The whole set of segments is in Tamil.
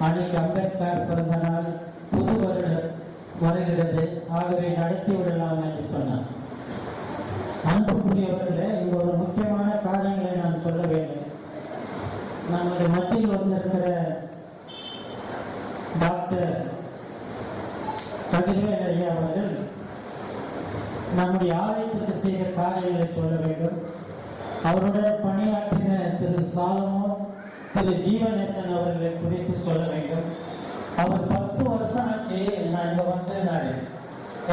அன்னைக்கு அம்பேத்கர் பிறந்த நாள், புது வருடம் வருகிறது, ஆகவே நடத்தி விடலாம் என்று சொன்னார். அன்புக்குரியவர்களே, இங்கு ஒரு முக்கியமான காரியங்களை நான் சொல்ல வேண்டும். நம்முடைய மத்தியில் வந்திருக்கிற டாக்டர் கதிர்வேல் ஐயா அவர்கள் நம்முடைய ஆலயத்திற்கு செய்த காரியங்களை சொல்ல வேண்டும். அவருடன் பணியாற்றின திரு சாலமோ, திரு ஜீவநேசன் அவர்களை குறித்து சொல்ல வேண்டும். அவர் 10 வருஷம் ஆச்சு நான் இங்க வந்திருந்தாரு.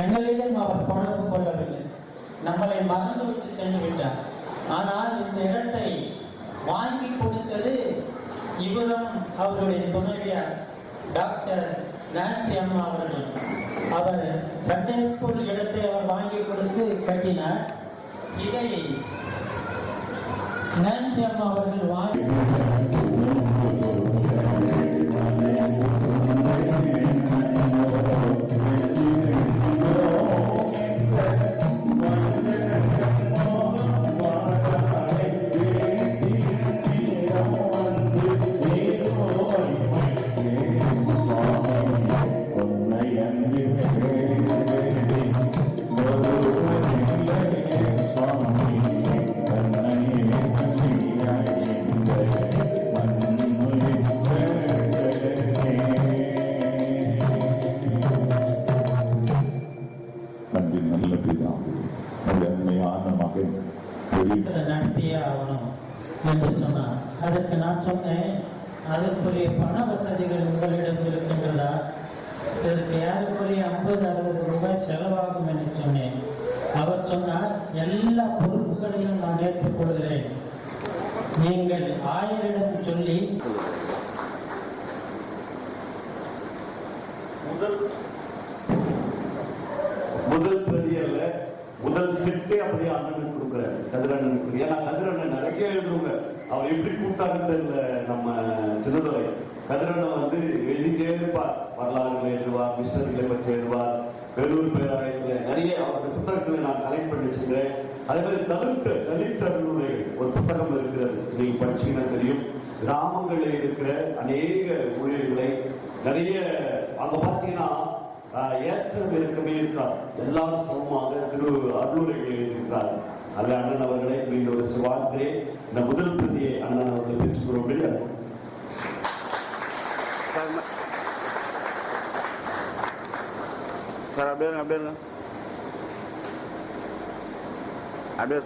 எங்களிடம் அவர் தொடர்பு கொள்ளவில்லை, நம்மளை மறந்து விட்டு சென்று விட்டார். ஆனால் இந்த இடத்தை வாங்கி கொடுத்தது இவரும் அவருடைய துணைவியார் டாக்டர் நான்சி அம்மா அவர்கள். அவர் சண்டே ஸ்கூல் இடத்தை அவர் வாங்கி கொடுத்து கட்டினார். இதை நான்சி அம்மா அவர்கள் வாங்கி நடத்தியே ஆகணும் என்று சொன்னார். அதற்கு நான் சொன்னேன், அதற்குரிய பண வசதிகள் உங்களிடம் இருக்கின்றதா? இதற்கு யாருக்குரிய 50-60 ரூபாய் செலவாகும் என்று சொன்னேன். அவர் சொன்னார், எல்லா பொறுப்புகளையும் நான் ஏற்றுக்கொள்கிறேன், நீங்கள் ஆயரிடம் சொல்லி முதல் பிரதி அல்ல, முதல் செட்டே அப்படியே அண்ணனுக்கு கொடுக்குறாரு, கதிரண்ணனுக்கு. ஏன்னா கதிரண்ணன் நிறைய எழுதுறவங்க, அவர் எப்படி கூப்பிட்டாருன்னு தெரியல. நம்ம சின்னதுரை கதிரண்ணன் வந்து எழுதிட்டே இருப்பார், வரலாறுகளை எழுதுவார், மிஷனரிகளை பற்றி எழுதுவார், வேலூர் பேராயத்தில் நிறைய அவருடைய புத்தகங்களை நான் கலெக்ட் பண்ணி வச்சுக்கிறேன். அதே மாதிரி தலித் அருளுரைகள் ஒரு புத்தகம் இருக்கிறது, நீங்க படிச்சீங்கன்னா தெரியும். கிராமங்களில் இருக்கிற அநேக ஊழியர்களை நிறைய அங்க பார்த்தீங்கன்னா ஏற்றம் இருக்கவே இருக்கார், எல்லாரும் சமமாக திரு அருளுரைகளை எழுதியிருக்கிறார். அதில் அண்ணன் அவர்களை மீண்டும் ஒரு சிவார்த்தே இந்த முதல் பிரதியை அண்ணன் அவர்களை பெற்றுக்கொள்ள முடியாது. சார் அப்படியே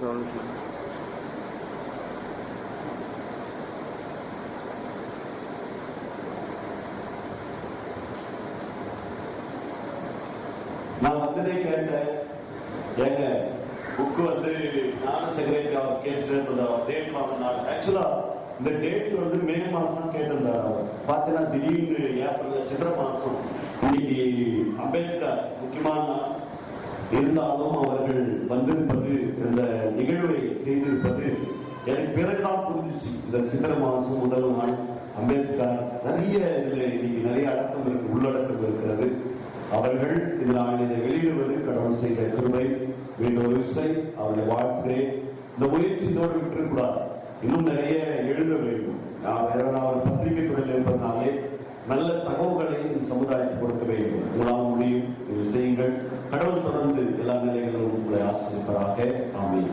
சொல்லுங்க. நான் வந்ததே கேட்டேன், எங்க புக்கு வந்து நானும் செக்ரட்டரி அவர் கேஸ் டேட் வாங்கினார். ஆக்சுவலா இந்த டேட் வந்து மே மாசம் தான் கேட்டிருந்தார். அவர் பார்த்தீங்கன்னா திடீர்னு ஏப்ரல் சித்திரை மாசம் இன்னைக்கு அம்பேத்கர் முக்கியமான இருந்தாலும் அவர்கள் வந்திருப்பது, இந்த நிகழ்வை செய்திருப்பது எனக்கு பிறகுதான் புரிஞ்சிச்சு. இந்த சித்திரை மாசம் முதல் நாள் அம்பேத்கர் நிறைய இதுல இன்னைக்கு நிறைய அடக்கம் இருக்கு, உள்ளடக்கம் இருக்கிறது. அவர்கள் இதில் இதை வெளியிடுவது கடவுள் செய்த கிருபை. மீண்டும் ஒரு விசை அவர்களை வாழ்த்துகிறேன். இந்த முயற்சியோடு விட்டுக்கூடாது, இன்னும் நிறைய எழுத வேண்டும். அவர் பத்திரிகை துறையில் இருப்பதனாலே நல்ல தகவல்களை இந்த சமுதாயத்துக்கு கொடுக்க வேண்டும். உங்களால் முடியும், இது செய்யுங்கள். கடவுள் தொடர்ந்து எல்லா நிலைகளிலும் உங்களை ஆசீர்வதிப்பாராக. ஆமென்.